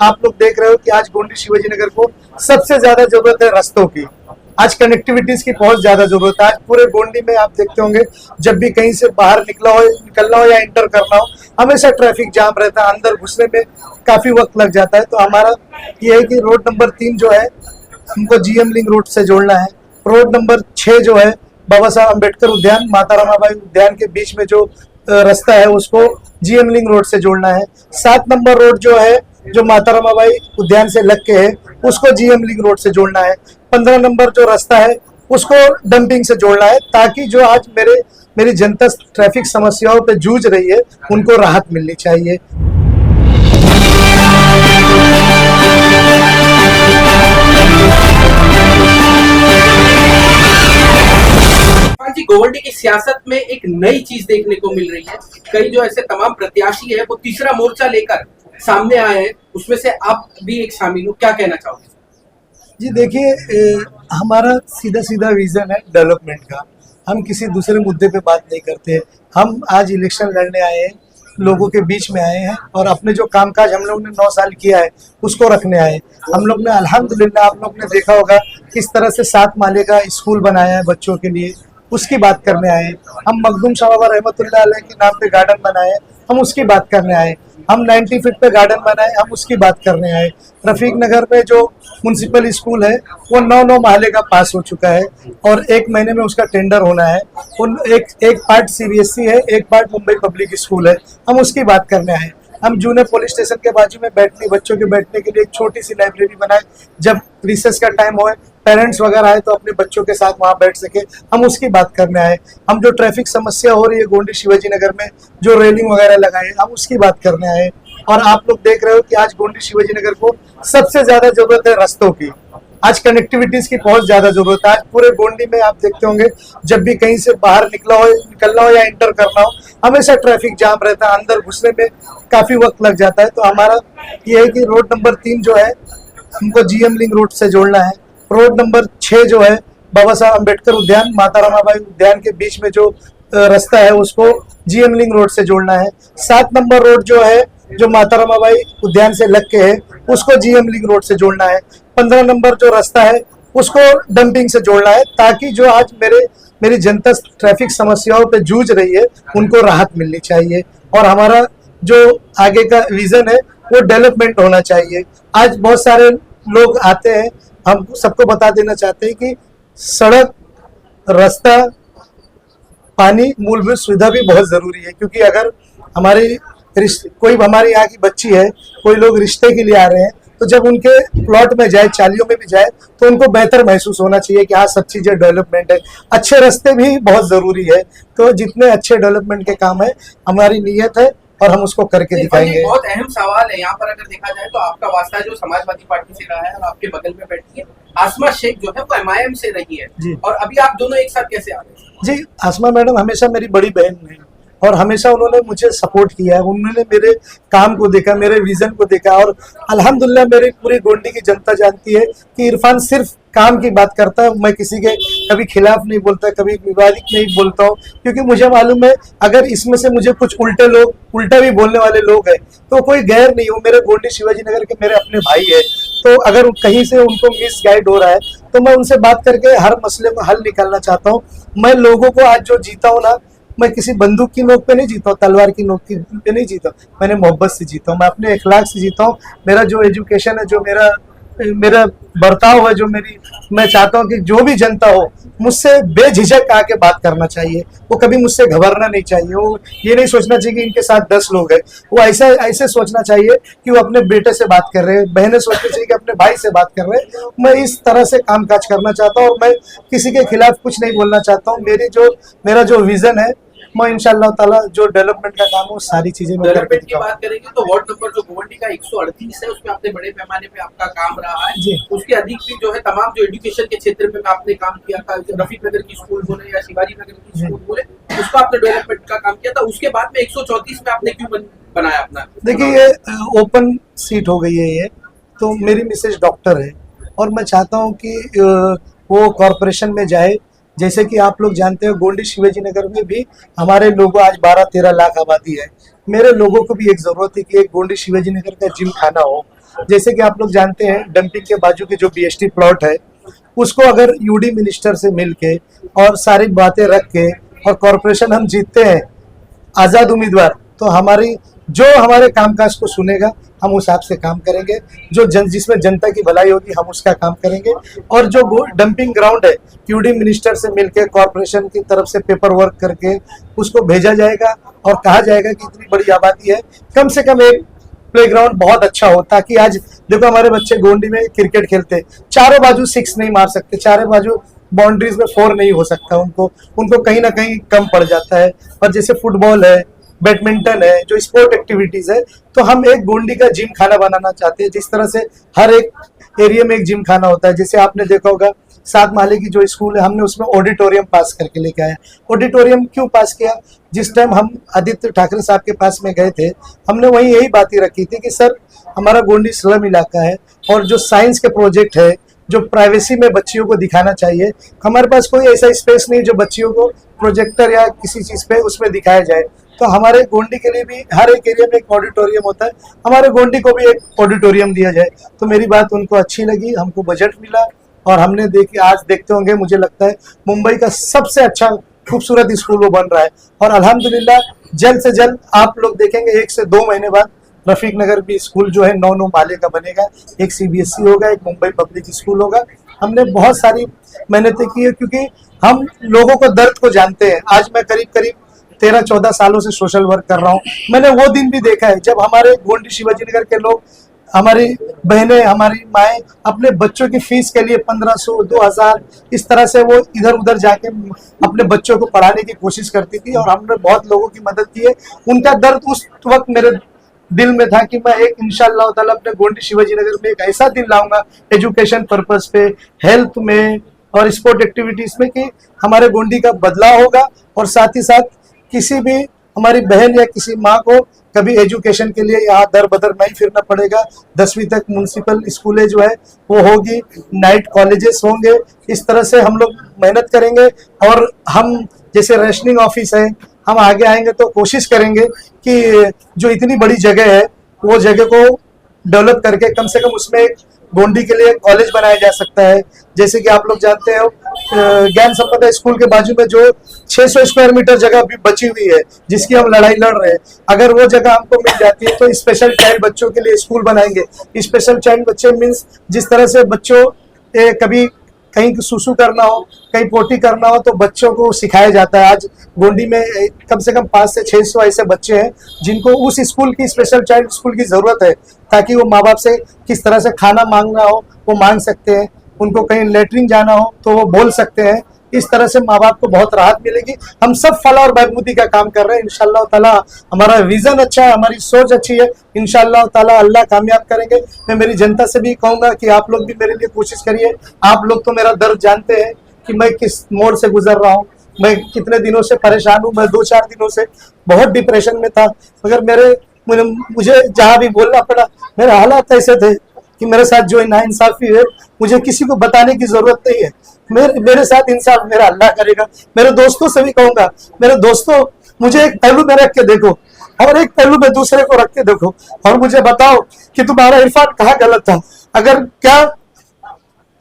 आप लोग देख रहे हो कि आज गोंडी शिवाजी नगर को सबसे ज्यादा जरूरत है रास्तों की। आज कनेक्टिविटीज की बहुत ज्यादा जरूरत है। आज पूरे गोंडी में आप देखते होंगे, जब भी कहीं से बाहर निकलना हो या इंटर करना हो, हमेशा ट्रैफिक जाम रहता है, अंदर घुसने में काफी वक्त लग जाता है। तो हमारा ये है कि रोड नंबर 3 जो है हमको जीएम लिंक रोड से जोड़ना है। रोड नंबर 6 जो है बाबा साहब अम्बेडकर उद्यान, माता रमाबाई उद्यान के बीच में जो रास्ता है उसको जीएम लिंक रोड से जोड़ना है। 7 नंबर रोड जो है जो माता रमाबाई उद्यान से लग के है उसको जीएम लिंक रोड से जोड़ना है। 15 नंबर जो रास्ता है उसको डंपिंग से जोड़ना है, ताकि जो आज मेरी जनता ट्रैफिक समस्याओं पे जूझ रही है उनको राहत मिलनी चाहिए। जी, गोवंडी की सियासत में एक नई चीज देखने को मिल रही है। कई जो ऐसे तमाम प्रत्याशी है वो तीसरा मोर्चा लेकर सामने आए हैं, उसमें से आप भी एक शामिल हो। क्या कहना चाहोगे? जी देखिए, हमारा सीधा सीधा विजन है डेवलपमेंट का। हम किसी दूसरे मुद्दे पे बात नहीं करते। हम आज इलेक्शन लड़ने आए हैं, लोगों के बीच में आए हैं और अपने जो कामकाज हम लोग ने 9 साल किया है उसको रखने आए। हम लोग ने अल्हम्दुलिल्लाह, आप लोग ने देखा होगा किस तरह से 7 माले का स्कूल बनाया है बच्चों के लिए, उसकी बात करने आए। हम मखदूम शाह बाबा रहमतुल्लाह अलैह के नाम पे गार्डन बनाए, हम उसकी बात करने आए। हम 90 फीट पे गार्डन बनाए, हम उसकी बात करने आए। रफीक नगर में जो म्युनिसिपल स्कूल है वो 9 महले का पास हो चुका है और 1 महीने में उसका टेंडर होना है। उन एक पार्ट सीबीएसई है, एक पार्ट मुंबई पब्लिक स्कूल है, हम उसकी बात करने आए। हम जूने पुलिस स्टेशन के बाजू में बच्चों के बैठने के लिए एक छोटी सी लाइब्रेरी बनाए, जब रिसेस का टाइम हो, पेरेंट्स वगैरह आए तो अपने बच्चों के साथ वहां बैठ सके, हम उसकी बात करने आए। हम जो ट्रैफिक समस्या हो रही है गोंडी शिवाजी नगर में, जो रेलिंग वगैरह लगाए, हम उसकी बात करने आए। और आप लोग देख रहे हो कि आज गोंडी शिवाजी नगर को सबसे ज्यादा जरूरत है रास्तों की। आज कनेक्टिविटीज की बहुत ज्यादा जरूरत है। आज पूरे गोंडी में आप देखते होंगे, जब भी कहीं से बाहर निकलना हो या इंटर करना हो, हमेशा ट्रैफिक जाम रहता है, अंदर घुसने में काफी वक्त लग जाता है। तो हमारा ये है कि रोड नंबर 3 जो है हमको जीएम लिंक रोड से जोड़ना है। रोड नंबर 6 जो है बाबा साहब अम्बेडकर उद्यान, माता रमाबाई उद्यान के बीच में जो रास्ता है उसको जीएम लिंक रोड से जोड़ना है। 7 नंबर रोड जो है जो माता रमाबाई उद्यान से लग के है उसको जीएम लिंक रोड से जोड़ना है। 15 नंबर जो रास्ता है उसको डंपिंग से जोड़ना है, ताकि जो आज मेरी जनता ट्रैफिक समस्याओं पे जूझ रही है उनको राहत मिलनी चाहिए। और हमारा जो आगे का विजन है वो डेवलपमेंट होना चाहिए। आज बहुत सारे लोग आते हैं, हम सबको बता देना चाहते हैं कि सड़क, रास्ता, पानी, मूलभूत सुविधा भी बहुत जरूरी है। क्योंकि अगर कोई हमारे यहाँ की बच्ची है, कोई लोग रिश्ते के लिए आ रहे हैं, तो जब उनके प्लॉट में जाए, चालियों में भी जाए, तो उनको बेहतर महसूस होना चाहिए कि हाँ सब चीजें डेवलपमेंट है। अच्छे रास्ते भी बहुत जरूरी है। तो जितने अच्छे डेवलपमेंट के काम है, हमारी नीयत है और हम उसको करके दिखाएंगे। बहुत अहम सवाल है यहाँ पर, अगर देखा जाए तो आपका वास्ता जो समाजवादी पार्टी से रहा है और आपके बगल में बैठी है आसमा शेख जो है वो एमआईएम से रही है जी। और अभी आप दोनों एक साथ कैसे आ रहे हैं? जी, आसमा मैडम हमेशा मेरी बड़ी बहन है और हमेशा उन्होंने मुझे सपोर्ट किया है। उन्होंने मेरे काम को देखा, मेरे विजन को देखा और अल्हम्दुलिल्लाह मेरी पूरी गोंडी की जनता जानती है कि इरफान सिर्फ काम की बात करता है। मैं किसी के कभी खिलाफ नहीं बोलता, कभी विवादित नहीं बोलता हूँ, क्योंकि मुझे मालूम है अगर इसमें से मुझे कुछ उल्टा भी बोलने वाले लोग हैं तो कोई गैर नहीं हो। मेरे गोंडी शिवाजी नगर के मेरे अपने भाई है, तो अगर कहीं से उनको मिस गाइड हो रहा है तो मैं उनसे बात करके हर मसले को हल निकालना चाहता हूँ। मैं लोगों को आज जो जीता हूँ ना, मैं किसी बंदूक की नोक पे नहीं जीता हूँ, तलवार की नोक पे नहीं जीता, मैंने मोहब्बत से जीता हूँ, मैं अपने इखलाक से जीता हूँ। मेरा जो एजुकेशन है, जो मेरा बर्ताव है, मैं चाहता हूँ कि जो भी जनता हो मुझसे बेझिझक आके बात करना चाहिए। वो कभी मुझसे घबराना नहीं चाहिए। वो ये नहीं सोचना चाहिए कि इनके साथ 10 लोग हैं। वो ऐसे सोचना चाहिए कि वो अपने बेटे से बात कर रहे हैं, बहनें सोचनी चाहिए कि अपने भाई से बात कर रहे हैं। मैं इस तरह से कामकाज करना चाहता हूँ और मैं किसी के खिलाफ कुछ नहीं बोलना चाहता हूँ। मेरा जो विजन है, मैं इंशाअल्लाह ताला जो डेवलपमेंट का काम है वो सारी चीजें मैं करके डेवलपमेंट की बात करेंगे तो वार्ड नंबर जो गोवंडी का 138 है उसमें आपने बड़े पैमाने पे आपका काम रहा है जी। उसके अधिक भी जो है तमाम जो एजुकेशन के क्षेत्र में आपने काम किया था, रफीक नगर की स्कूल बोले या शिवाजी नगर की स्कूल बोले, उसका आपने डेवलपमेंट का काम किया था। उसके बाद में 134 में आपने क्यों बनाया अपना? देखिए, ये ओपन सीट हो गई है ये, तो मेरी मिसेज डॉक्टर है और मैं चाहता हूँ कि वो कॉरपोरेशन में जाए। जैसे कि आप लोग जानते हो गोंडी शिवाजी नगर में भी हमारे लोगों आज 12-13 लाख आबादी है। मेरे लोगों को भी एक जरूरत है कि एक गोंडी शिवाजी नगर का जिम खाना हो। जैसे कि आप लोग जानते हैं डंपिंग के बाजू के जो बीएसटी प्लॉट है उसको अगर यूडी मिनिस्टर से मिलके और सारी बातें रख के और कॉरपोरेशन हम जीतते हैं आजाद उम्मीदवार, तो हमारे कामकाज को सुनेगा, हम उस हिसाब से काम करेंगे। जिसमें जनता की भलाई होगी हम उसका काम करेंगे। और जो डंपिंग ग्राउंड है यूडी मिनिस्टर से मिलके कॉरपोरेशन की तरफ से पेपर वर्क करके उसको भेजा जाएगा और कहा जाएगा कि इतनी बड़ी आबादी है, कम से कम एक प्लेग्राउंड बहुत अच्छा हो, ताकि आज देखो हमारे बच्चे गोंडी में क्रिकेट खेलते, चारों बाजू 6 नहीं मार सकते, चारों बाजू बाउंड्रीज में 4 नहीं हो सकता, उनको कहीं ना कहीं कम पड़ जाता है। और जैसे फुटबॉल है, बैडमिंटन है, जो स्पोर्ट एक्टिविटीज है, तो हम एक गोंडी का जिम खाना बनाना चाहते हैं। जिस तरह से हर एक एरिया में एक जिम खाना होता है, जैसे आपने देखा होगा 7 माले की जो स्कूल है हमने उसमें ऑडिटोरियम पास करके लेके आया। ऑडिटोरियम क्यों पास किया? जिस टाइम हम आदित्य ठाकरे साहब के पास में गए थे हमने वहीं यही बातें रखी थी कि सर हमारा गोंडी स्लम इलाका है और जो साइंस के प्रोजेक्ट है, जो प्राइवेसी में बच्चियों को दिखाना चाहिए, हमारे पास कोई ऐसा स्पेस नहीं जो बच्चियों को प्रोजेक्टर या किसी चीज़ पे उसमें दिखाया जाए। तो हमारे गोंडी के लिए भी हर एक एरिया में एक ऑडिटोरियम होता है, हमारे गोंडी को भी एक ऑडिटोरियम दिया जाए। तो मेरी बात उनको अच्छी लगी, हमको बजट मिला और हमने आज देखते होंगे, मुझे लगता है मुंबई का सबसे अच्छा खूबसूरत स्कूल वो बन रहा है। और अल्हम्दुलिल्लाह जल्द से जल्द आप लोग देखेंगे 1 से 2 महीने बाद रफीक नगर भी स्कूल जो है 9 माले का बनेगा, एक सीबीएसई होगा, एक मुंबई पब्लिक स्कूल होगा। हमने बहुत सारी मेहनतें की है क्योंकि हम लोगों को दर्द को जानते हैं। आज मैं करीब 13-14 सालों से सोशल वर्क कर रहा हूँ। मैंने वो दिन भी देखा है जब हमारे गोंडी शिवाजी नगर के लोग, हमारी बहनें, हमारी माएँ अपने बच्चों की फीस के लिए 1500, 2000 इस तरह से वो इधर उधर जाके अपने बच्चों को पढ़ाने की कोशिश करती थी और हमने बहुत लोगों की मदद की है। उनका दर्द उस वक्त मेरे दिल में था कि मैं एक इंशाअल्लाह ताला अपने गोंडी शिवाजी नगर में एक ऐसा दिन लाऊंगा एजुकेशन पर्पस पे, हेल्थ में और स्पोर्ट एक्टिविटीज में कि हमारे गोंडी का बदलाव होगा। और साथ ही साथ किसी भी हमारी बहन या किसी माँ को कभी एजुकेशन के लिए यहाँ दर बदर नहीं फिरना पड़ेगा। 10वीं तक म्यूनसिपल स्कूलें जो है वो होगी, नाइट कॉलेजेस होंगे। इस तरह से हम लोग मेहनत करेंगे और हम जैसे रेशनिंग ऑफिस है, हम आगे आएंगे तो कोशिश करेंगे कि जो इतनी बड़ी जगह है वो जगह को डेवलप करके कम से कम उसमें एक गोंडी के लिए कॉलेज बनाया जा सकता है। जैसे कि आप लोग जानते हो ज्ञान संपदा स्कूल के बाजू में जो 600 स्क्वायर मीटर जगह भी बची हुई है जिसकी हम लड़ाई लड़ रहे हैं, अगर वो जगह हमको मिल जाती है तो स्पेशल चाइल्ड बच्चों के लिए स्कूल बनाएंगे। स्पेशल चाइल्ड बच्चे मीन्स जिस तरह से बच्चों कभी कहीं सुसु करना हो, कहीं पोटी करना हो तो बच्चों को सिखाया जाता है। आज गोंडी में कम से कम 500 से 600 ऐसे बच्चे हैं जिनको उस स्कूल की, स्पेशल चाइल्ड स्कूल की जरूरत है, ताकि वो माँ बाप से किस तरह से खाना मांगना हो वो मांग सकते हैं, उनको कहीं लेटरिन जाना हो तो वो बोल सकते हैं। इस तरह से माँ बाप को बहुत राहत मिलेगी। हम सब फला और बहबूदी का काम कर रहे हैं इंशाअल्लाह ताला। हमारा विजन अच्छा है, हमारी सोच अच्छी है, इंशाअल्लाह ताला अल्लाह कामयाब करेंगे। मैं मेरी जनता से भी कहूँगा कि आप लोग भी मेरे लिए कोशिश करिए। आप लोग तो मेरा दर्द जानते हैं कि मैं किस मोड़ से गुजर रहा हूँ, मैं कितने दिनों से परेशान हूँ। मैं 2-4 दिनों से बहुत डिप्रेशन में था, मगर मुझे जहाँ भी बोलना पड़ा, मेरे हालात ऐसे थे कि मेरे साथ जो नाइंसाफी है मुझे किसी को बताने की जरूरत नहीं है। मेरे साथ इंसाफ मेरा अल्लाह करेगा। मेरे दोस्तों से भी कहूंगा, मेरे दोस्तों मुझे एक पहलू में रख के देखो और एक पहलू में दूसरे को रख के देखो और मुझे बताओ कि तुम्हारा इरफान कहाँ गलत था। अगर क्या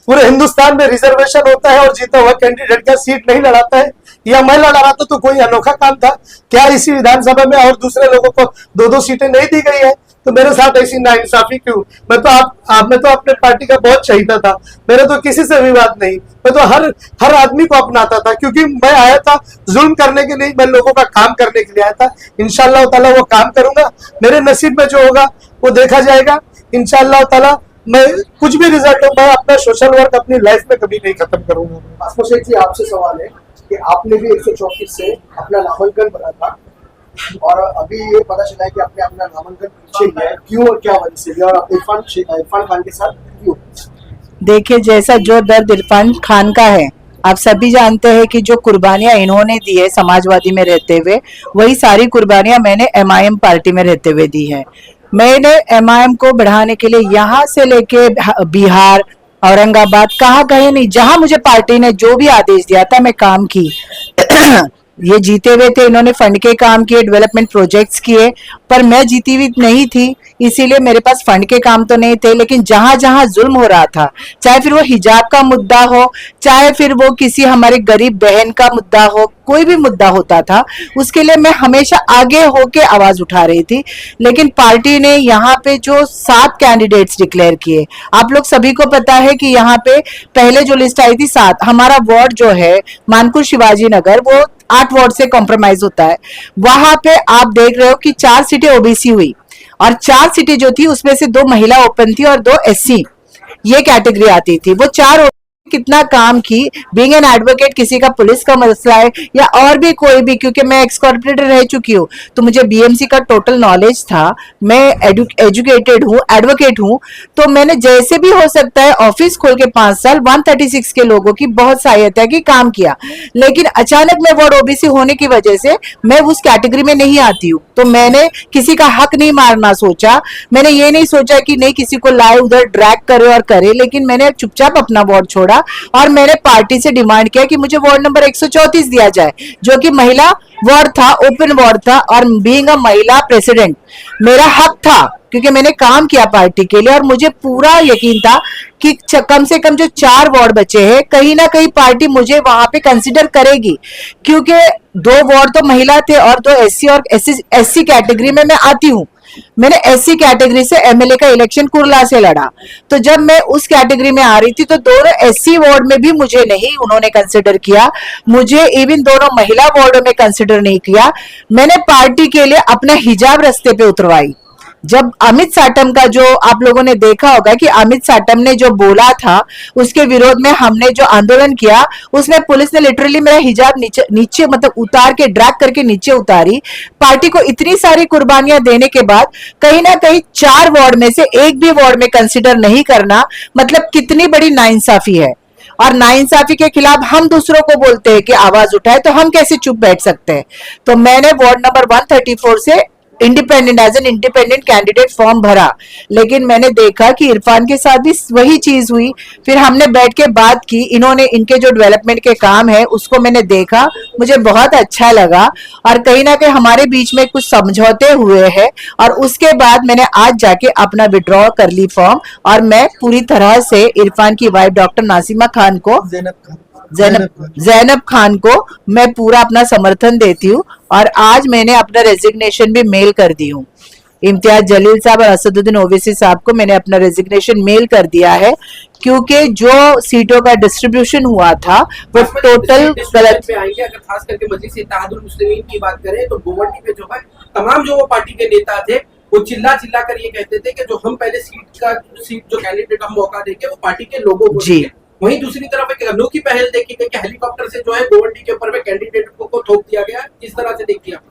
पूरे हिंदुस्तान में रिजर्वेशन होता है और जीता हुआ कैंडिडेट का सीट नहीं लड़ाता है, या मैं लड़ा रहा था तो कोई अनोखा काम था क्या? इसी विधानसभा में और दूसरे लोगों को 2-2 सीटें नहीं दी गई है, तो मेरे साथ ऐसी नाइंसाफी क्यों? मैं तो अपने पार्टी का बहुत चाहता था, मेरा तो किसी से विवाद नहीं, मैं तो हर आदमी को अपनाता था, क्योंकि मैं आया था जुल्म करने के लिए, मैं लोगों का काम करने के लिए आया था। इंशाअल्लाह ताला वो काम करूंगा, मेरे नसीब में जो होगा वो देखा जाएगा। इंशाअल्लाह ताला मैं कुछ भी रिजल्ट हो, मैं अपना सोशल वर्क अपनी लाइफ में कभी नहीं खत्म करूंगा। आसमा शेख जी, आपसे सवाल है कि आपने भी 134 से अपना नामांकन भरा था और अभी ये पता चला है कि आपने अपना नामांकन पीछे लिया है, क्यों और क्या वजह से, और इरफान खान के साथ क्यों? देखिए, जैसा जो दर्द इरफान खान का है, आप सभी जानते हैं कि जो कुर्बानियां इन्होंने दी है समाजवादी में रहते हुए, वही सारी कुर्बानियां मैंने एमआईएम पार्टी में रहते हुए दी है। मैंने एमआईएम को बढ़ाने के लिए यहाँ से लेके बिहार, औरंगाबाद, कहीं नहीं, जहां मुझे पार्टी ने जो भी आदेश दिया था मैं काम की। ये जीते हुए थे, इन्होंने फंड के काम किए, डेवलपमेंट प्रोजेक्ट्स किए, पर मैं जीती हुई नहीं थी, इसीलिए मेरे पास फंड के काम तो नहीं थे। लेकिन जहां जहां जुल्म हो रहा था, चाहे फिर वो हिजाब का मुद्दा हो, चाहे फिर वो किसी हमारे गरीब बहन का मुद्दा हो, कोई भी मुद्दा होता था, उसके लिए मैं हमेशा आगे होके आवाज उठा रही थी। लेकिन पार्टी ने यहाँ पे जो 7 कैंडिडेट्स डिक्लेयर किए, आप लोग सभी को पता है कि यहाँ पे पहले जो लिस्ट आई थी 7, हमारा वार्ड जो है मानकुर शिवाजी नगर, वो 8 वार्ड से कॉम्प्रोमाइज होता है। वहां पे आप देख रहे हो कि 4 सीटें ओबीसी हुई, और 4 सीटें जो थी उसमें से 2 महिला ओपन थी और 2 एससी, ये कैटेगरी आती थी। वो 4 कितना काम की, बीइंग एन एडवोकेट, किसी का पुलिस का मसला है या और भी कोई भी, क्योंकि मैं एक्स कॉर्पोरेटर रह चुकी हूँ तो मुझे बीएमसी का टोटल नॉलेज था, मैं एजुकेटेड हूँ, एडवोकेट हूँ, तो मैंने जैसे भी हो सकता है ऑफिस खोल के 5 साल 136 के लोगों की बहुत सहायता की काम किया। लेकिन अचानक मैं वार्ड ओबीसी होने की वजह से मैं उस कैटेगरी में नहीं आती हूँ, तो मैंने किसी का हक नहीं मारना सोचा, मैंने ये नहीं सोचा कि नहीं किसी को लाए उधर ड्रैग करे और करे, लेकिन मैंने चुपचाप अपना वार्ड छोड़ा और मैंने पार्टी से डिमांड किया कि मुझे वार्ड नंबर 134 दिया जाए, जो कि महिला वार्ड था, ओपन वार्ड था, और बीइंग अ महिला प्रेसिडेंट मेरा हक था, क्योंकि मैंने काम किया पार्टी के लिए और मुझे पूरा यकीन था कि कम से कम जो 4 वार्ड बचे हैं, कहीं ना कहीं पार्टी मुझे वहां पे कंसिडर करेगी, क्योंकि 2 वार्ड तो महिला थे और 2 एससी और एससी कैटेगरी में मैं आती हूँ। मैंने एससी कैटेगरी से एमएलए का इलेक्शन कुर्ला से लड़ा, तो जब मैं उस कैटेगरी में आ रही थी तो दोनों एससी वार्ड में भी मुझे नहीं उन्होंने कंसिडर किया, मुझे इवन दोनों महिला वार्डों में कंसिडर नहीं किया। मैंने पार्टी के लिए अपना हिजाब रास्ते पे उतरवाई। जब अमित साटम का जो आप लोगों ने देखा होगा कि अमित साटम ने जो बोला था उसके विरोध में हमने जो आंदोलन किया, उसमें पुलिस ने लिटरली मेरा हिजाब नीचे मतलब उतार के ड्रैग करके नीचे उतारी। पार्टी को इतनी सारी कुर्बानियां देने के बाद कहीं ना कहीं 4 वार्ड में से एक भी वार्ड में कंसिडर नहीं करना, मतलब कितनी बड़ी नाइंसाफी है। और नाइंसाफी के खिलाफ हम दूसरों को बोलते हैं कि आवाज उठाए, तो हम कैसे चुप बैठ सकते हैं। तो मैंने वार्ड नंबर 134 से independent as an independent candidate form भरा, लेकिन मैंने देखा कि इरफान के साथ भी वही चीज हुई। फिर हमने बैठ के बात की, इन्होंने इनके जो डेवलपमेंट के काम है उसको मैंने देखा, मुझे बहुत अच्छा लगा, और कहीं ना कहीं हमारे बीच में कुछ समझौते हुए हैं, और उसके बाद मैंने आज जाके अपना विड्रॉ कर ली फॉर्म, और मैं पूरी तरह से इरफान की वाइफ डॉक्टर नासिमा खान को, जैनब खान को मैं पूरा अपना समर्थन देती हूँ। और आज मैंने अपना रेजिग्नेशन भी मेल कर दी हूँ। इम्तियाज जलील साहब और असदुद्दीन ओवैसी साहब को मैंने अपना रेजिग्नेशन मेल कर दिया है, क्योंकि जो सीटों का डिस्ट्रीब्यूशन हुआ था वो टोटल गलत पे आएंगे। अगर खास करके मजलिस इत्तेहादुल मुस्लिमीन की बात करें तो गोवंडी पे जो है तमाम जो वो पार्टी के नेता थे वो चिल्ला चिल्ला कर ये कहते थे कि जो हम पहले सीट जो कैंडिडेट हम मौका देंगे वो पार्टी के लोगों को जी। वहीं दूसरी तरफ एक अनोखी पहल देखी गई कि हेलीकॉप्टर से जो है गोवंडी के ऊपर में कैंडिडेट को थोप दिया गया। इस तरह से देखिए आप।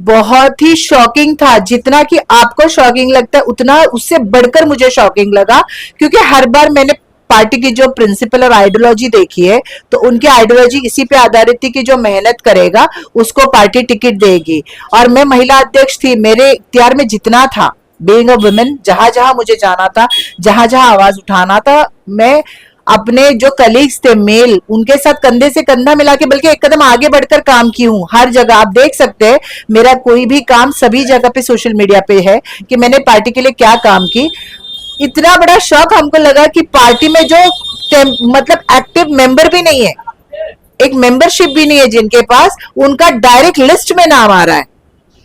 बहुत ही शॉकिंग था, जितना कि आपको शॉकिंग लगता है उतना उससे बढ़कर मुझे शॉकिंग लगा, क्योंकि हर बार मैंने पार्टी की जो प्रिंसिपल और आइडियोलॉजी देखी है तो उनकी आइडियोलॉजी इसी पे आधारित थी कि जो मेहनत करेगा उसको पार्टी टिकट देगी। और मैं महिला अध्यक्ष थी, मेरे इख्तियार में जितना था, बीइंग अ वुमेन, जहां जहां मुझे जाना था, जहां जहां आवाज उठाना था, मैं अपने जो कलीग्स थे मेल, उनके साथ कंधे से कंधा मिला के बल्कि एक कदम आगे बढ़कर काम की हूँ। हर जगह आप देख सकते हैं मेरा कोई भी काम सभी जगह पे सोशल मीडिया पे है कि मैंने पार्टी के लिए क्या काम की। इतना बड़ा शौक हमको लगा कि पार्टी में जो मतलब एक्टिव मेंबर भी नहीं है, एक मेंबरशिप भी नहीं है जिनके पास, उनका डायरेक्ट लिस्ट में नाम आ रहा है।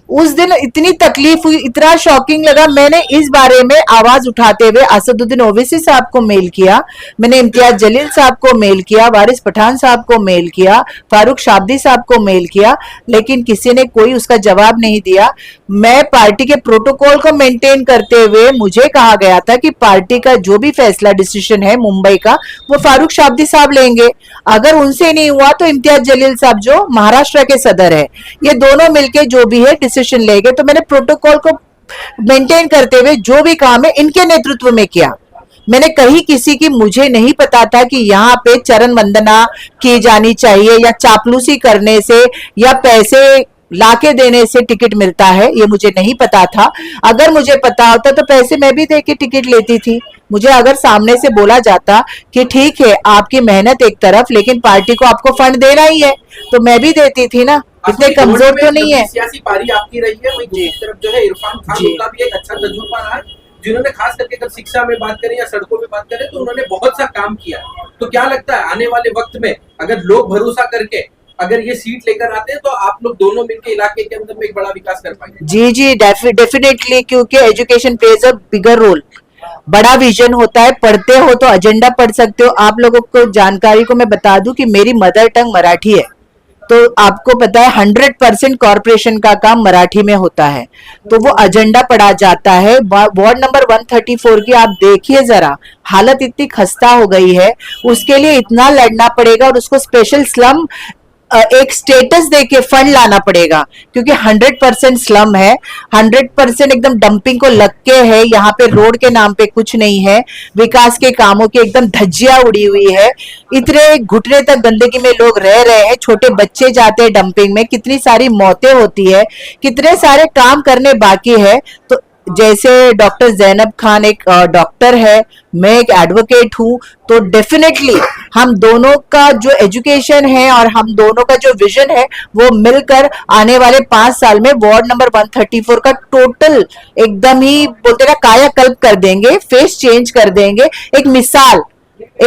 उस दिन इतनी तकलीफ हुई, इतना शॉकिंग लगा। मैंने इस बारे में आवाज उठाते हुए असदुद्दीन ओवैसी साहब को मेल किया, मैंने इम्तियाज जलील साहब को मेल किया, वारिस पठान साहब को मेल किया, फारूक शाब्दी साहब को मेल किया, लेकिन किसी ने कोई उसका जवाब नहीं दिया। मैं पार्टी के प्रोटोकॉल को मेंटेन करते हुए, मुझे कहा गया था कि पार्टी का जो भी फैसला डिसीजन है मुंबई का वो फारूक शाब्दी साहब लेंगे, अगर उनसे नहीं हुआ तो इम्तियाज जलील साहब जो महाराष्ट्र के सदर है, ये दोनों मिलके जो भी है डिसीजन लेंगे। तो मैंने प्रोटोकॉल को मेंटेन करते हुए जो भी काम है इनके नेतृत्व में किया। मैंने कहीं किसी की, मुझे नहीं पता था कि यहाँ पे चरण वंदना की जानी चाहिए या चापलूसी करने से या पैसे लाके देने से टिकट मिलता है, ये मुझे नहीं पता था। अगर मुझे पता होता तो पैसे मैं भी दे के टिकट लेती थी। मुझे अगर सामने से बोला जाता कि ठीक है आपकी मेहनत एक तरफ लेकिन पार्टी को आपको फंड देना ही है, तो मैं भी देती थी ना, इतने कमजोर तो नहीं है। सियासी पारी आपकी रही है, वही दूसरी तरफ जो है इरफान खान उनका भी एक अच्छा तजुर्बा रहा है, जिन्होंने खास करके अगर शिक्षा में बात करें या सड़कों में बात करें तो उन्होंने बहुत सा काम किया। तो क्या लगता है आने वाले वक्त में अगर लोग भरोसा करके अगर ये सीट लेकर आते हैं तो आप लोग दोनों मिलकर इलाके के अंदर में एक बड़ा विकास कर पाएंगे? जी जी डेफिनेटली, क्योंकि education plays a bigger role. बड़ा विजन होता है, पढ़ते हो तो एजेंडा पढ़ सकते हो। आप लोगों को जानकारी को मैं बता दूं कि मेरी मदर टंग मराठी है, तो आपको पता है 100% कॉर्पोरेशन का काम मराठी में होता है, तो वो एजेंडा पढ़ा जाता है। वार्ड नंबर 134 की आप देखिए जरा, हालत इतनी खस्ता हो गई है, उसके लिए इतना लड़ना पड़ेगा और उसको स्पेशल स्लम एक स्टेटस देके फंड लाना पड़ेगा, क्योंकि 100% स्लम है, 100% एकदम डंपिंग को लग के है। यहाँ पे रोड के नाम पे कुछ नहीं है, विकास के कामों की एकदम धज्जियां उड़ी हुई है। इतने घुटने तक गंदगी में लोग रह रहे हैं, छोटे बच्चे जाते हैं डंपिंग में, कितनी सारी मौतें होती है, कितने सारे काम करने बाकी है। तो जैसे डॉक्टर जैनब खान एक डॉक्टर है, मैं एक एडवोकेट हूँ, तो डेफिनेटली हम दोनों का जो एजुकेशन है और हम दोनों का जो विजन है वो मिलकर आने वाले 5 साल में वार्ड नंबर 134 का टोटल एकदम ही बोलते ना कायाकल्प कर देंगे, फेस चेंज कर देंगे, एक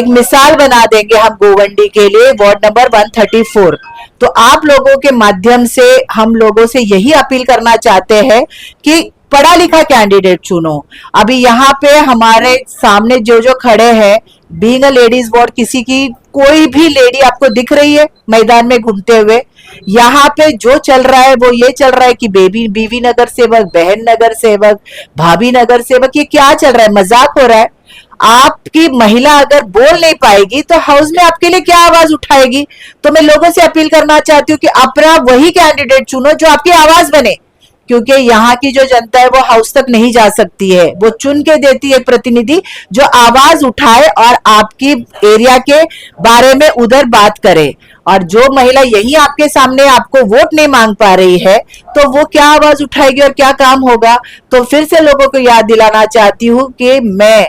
मिसाल बना देंगे हम गोवंडी के लिए वार्ड नंबर 134। तो आप लोगों के माध्यम से हम लोगों से यही अपील करना चाहते हैं कि पढ़ा लिखा कैंडिडेट चुनो। अभी यहाँ पे हमारे सामने जो जो खड़े हैं, बीइंग अ लेडीज वार्ड, किसी की कोई भी लेडी आपको दिख रही है मैदान में घूमते हुए? यहाँ पे जो चल रहा है वो ये चल रहा है कि बीवी नगर सेवक, बहन नगर सेवक, भाभी नगर सेवक, ये क्या चल रहा है? मजाक हो रहा है? आपकी महिला अगर बोल नहीं पाएगी तो हाउस में आपके लिए क्या आवाज उठाएगी? तो मैं लोगों से अपील करना चाहती हूँ कि अपना वही कैंडिडेट चुनो जो आपकी आवाज बने, क्योंकि यहाँ की जो जनता है वो हाउस तक नहीं जा सकती है, वो चुन के देती है प्रतिनिधि जो आवाज उठाए और आपकी एरिया के बारे में उधर बात करे। और जो महिला यही आपके सामने आपको वोट नहीं मांग पा रही है तो वो क्या आवाज उठाएगी और क्या काम होगा? तो फिर से लोगों को याद दिलाना चाहती हूँ कि मैं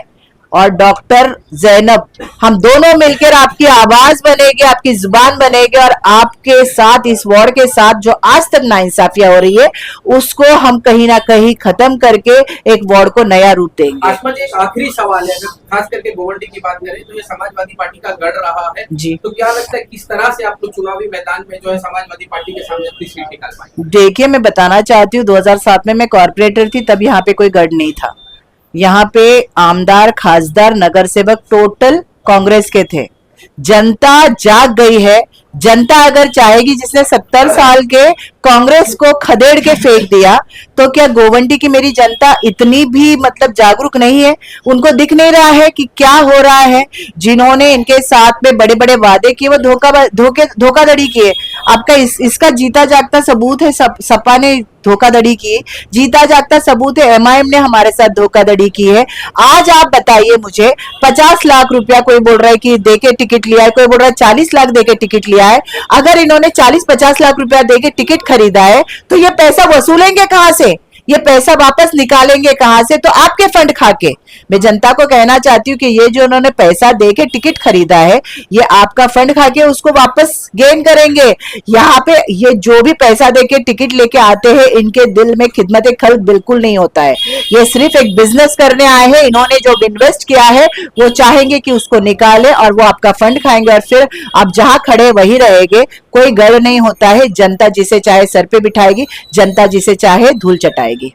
और डॉक्टर जैनब, हम दोनों मिलकर आपकी आवाज बनेगी, आपकी जुबान बनेगी, और आपके साथ, इस वार्ड के साथ जो आज तक नाइंसाफियां हो रही है उसको हम कहीं ना कहीं खत्म करके एक वार्ड को नया रूप देंगे। आसमा जी, एक आखिरी सवाल है, अगर खास करके गोवंडी की बात करें तो ये समाजवादी पार्टी का गढ़ रहा है जी, तो क्या लगता है किस तरह से आप लोग चुनावी मैदान में जो है समाजवादी पार्टी के सामने अपनी सीट निकाल पाएंगे? देखिए, मैं बताना चाहती हूँ 2007 में मैं कॉर्पोरेटर थी, तब यहाँ पे कोई गढ़ नहीं था। यहाँ पे आमदार, खासदार, नगर सेवक टोटल कांग्रेस के थे। जनता जाग गई है। जनता अगर चाहेगी, जिसने 70 साल के कांग्रेस को खदेड़ के फेंक दिया, तो क्या गोवंडी की मेरी जनता इतनी भी मतलब जागरूक नहीं है? उनको दिख नहीं रहा है कि क्या हो रहा है? जिन्होंने इनके साथ में बड़े बड़े वादे किए वो धोखाधड़ी किए। आपका इसका जीता जागता सबूत है, सपा ने धोखाधड़ी की, जीता जागता सबूत है एमआईएम ने हमारे साथ धोखाधड़ी की है। आज आप बताइए मुझे, 50 लाख रुपया कोई बोल रहा है कि देके टिकट लिया है, कोई बोल रहा है 40 लाख देके टिकट लिया है। अगर इन्होंने 40-50 लाख रुपया देके टिकट खरीदा है तो ये पैसा वसूलेंगे कहां से? ये पैसा वापस निकालेंगे कहां से? तो आपके फंड खा के। मैं जनता को कहना चाहती हूँ कि ये जो उन्होंने पैसा देके टिकट खरीदा है, ये आपका फंड खा के उसको वापस गेन करेंगे। यहाँ पे ये जो भी पैसा देके टिकट लेके आते हैं, इनके दिल में खिदमत खल्क बिल्कुल नहीं होता है। ये सिर्फ एक बिजनेस करने आए हैं। इन्होंने जो इन्वेस्ट किया है वो चाहेंगे कि उसको निकाले और वो आपका फंड खाएंगे और फिर आप जहां खड़े वही रहेंगे। कोई गढ़ नहीं होता है। जनता जिसे चाहे सर पे बिठाएगी, जनता जिसे चाहे धूल चटाएगी।